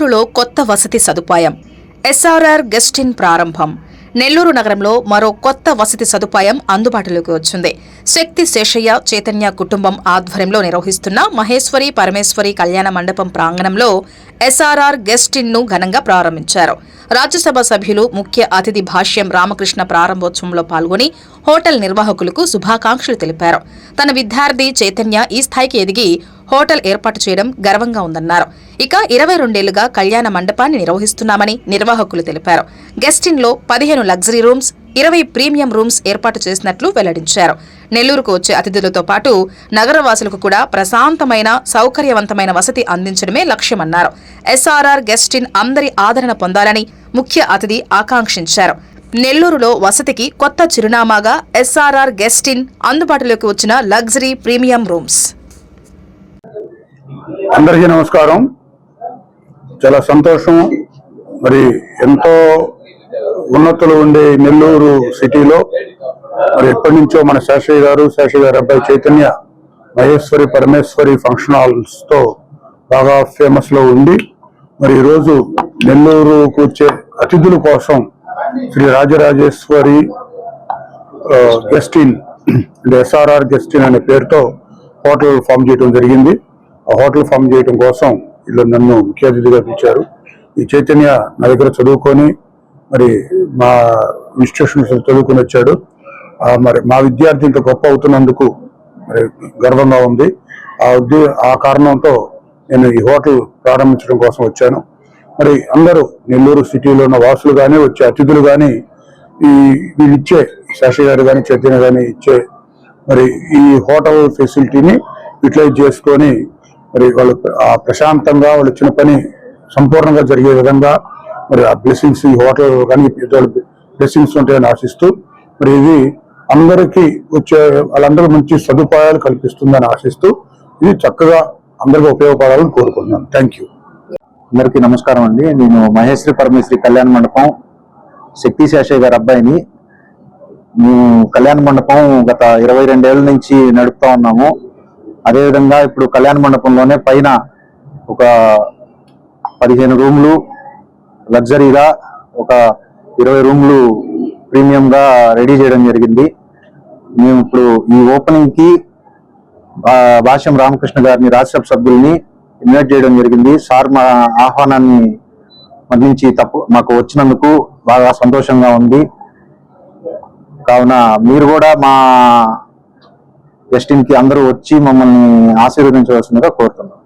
నెల్లూరులో కొత్త వసతి సదుపాయం. ఎస్ఆర్ఆర్ గెస్ట్ ఇన్ ప్రారంభం. నెల్లూరు నగరంలో మరో కొత్త వసతి సదుపాయం అందుబాటులోకి వచ్చింది. శక్తి శేషయ్య చైతన్య కుటుంబం ఆధ్వర్యంలో నిర్వహిస్తున్న మహేశ్వరి పరమేశ్వరి కళ్యాణ మండపం ప్రాంగణంలో ఎస్ఆర్ఆర్ గెస్ట్ ఇన్ ను ఘనంగా ప్రారంభించారు. రాజ్యసభ సభ్యులు ముఖ్య అతిథి భాష్యం రామకృష్ణ ప్రారంభోత్సవంలో పాల్గొని హోటల్ నిర్వాహకులకు శుభాకాంక్షలు తెలిపారు. తన విద్యార్థి చైతన్య ఈ స్థాయికి ఎదిగి హోటల్ ఏర్పాటు చేయడం గర్వంగా ఉందన్నారు. ఇక 22 ఏళ్లుగా కళ్యాణ మండపాన్ని నిర్వహిస్తున్నామని నిర్వాహకులు తెలిపారు. గెస్ట్ ఇన్ లో 15 లగ్జరీ రూమ్స్, 20 ప్రీమియం రూమ్స్ ఏర్పాటు చేసినట్లు వెల్లడించారు. నెల్లూరుకు వచ్చే అతిథులతో పాటు నగరవాసులకు కూడా ప్రశాంతమైన సౌకర్యవంతమైన వసతి అందించడమే లక్ష్యమన్నారు. ఎస్ఆర్ఆర్ గెస్ట్ ఇన్ అందరి ఆదరణ పొందాలని ముఖ్య అతిథి ఆకాంక్షించారు. నెల్లూరులో వసతికి కొత్త చిరునామాగా ఎస్ఆర్ఆర్ గెస్ట్ ఇన్ అందుబాటులోకి వచ్చిన లగ్జరీ ప్రీమియం రూమ్స్. అందరికీ నమస్కారం. చాలా సంతోషం. మరి ఎంతో ఉన్నతులు ఉండే నెల్లూరు సిటీలో మరి ఎప్పటి నుంచో మన శేషయ్య గారు అబ్బాయి చైతన్య మహేశ్వరి పరమేశ్వరి ఫంక్షన్ హాల్స్ తో బాగా ఫేమస్ లో ఉండి మరి ఈరోజు నెల్లూరుకు వచ్చే అతిథుల కోసం శ్రీ రాజరాజేశ్వరి గెస్ట్ ఇన్ అంటే ఎస్ఆర్ఆర్ గెస్ట్ ఇన్ అనే పేరుతో హోటల్ ఫామ్ చేయడం జరిగింది. ఆ హోటల్ ఫామ్ చేయడం కోసం వీళ్ళు నన్ను ముఖ్య అతిథిగా పిలిచారు. ఈ చైతన్య నా దగ్గర చదువుకొని మరి మా ఇన్స్టిట్యూషన్స్ చదువుకొని వచ్చాడు. మరి మా విద్యార్థి ఇంత గొప్ప అవుతున్నందుకు మరి గర్వంగా ఉంది. ఆ కారణంతో నేను ఈ హోటల్ ప్రారంభించడం కోసం వచ్చాను. మరి అందరూ నెల్లూరు సిటీలో ఉన్న వాసులు కానీ వచ్చే అతిథులు కానీ వీళ్ళు ఇచ్చే శేషయ్య గారు కానీ చైతన్య కానీ ఇచ్చే మరి ఈ హోటల్ ఫెసిలిటీని యూటిలైజ్ చేసుకొని మరి వాళ్ళు ప్రశాంతంగా వాళ్ళు ఇచ్చిన పని సంపూర్ణంగా జరిగే విధంగా మరి ఆ బ్లెస్సింగ్స్ ఈ హోటల్ కానీ బ్లెస్సింగ్స్ ఉంటాయని ఆశిస్తూ మరి ఇది అందరికీ వచ్చే వాళ్ళందరూ మంచి సదుపాయాలు కల్పిస్తుందని ఆశిస్తూ ఇది చక్కగా అందరికీ ఉపయోగపడాలని కోరుకుంటున్నాను. Thank you. అందరికీ నమస్కారం అండి. నేను మహేశ్వరి పరమేశ్వరి కళ్యాణ మండపం శక్తి శేషయ్య గారి అబ్బాయిని. మేము కళ్యాణ మండపం గత 22 ఏళ్ల నుంచి నడుపుతా ఉన్నాము. అదేవిధంగా ఇప్పుడు కళ్యాణ మండపంలోనే పైన ఒక 15 రూమ్లు లగ్జరీగా, ఒక 20 రూమ్లు ప్రీమియంగా రెడీ చేయడం జరిగింది. మేము ఇప్పుడు ఈ ఓపెనింగ్ కి భాష్యం రామకృష్ణ గారిని రాజ్యసభ సభ్యుల్ని ఇన్వైట్ చేయడం జరిగింది. సార్ మా ఆహ్వానాన్ని మన్నించి మాకు వచ్చినందుకు బాగా సంతోషంగా ఉంది. కావున మీరు కూడా మా గెస్ట్ ఇన్ కి అందరూ వచ్చి మమ్మల్ని ఆశీర్వదించవలసిందిగా కోరుతున్నాం.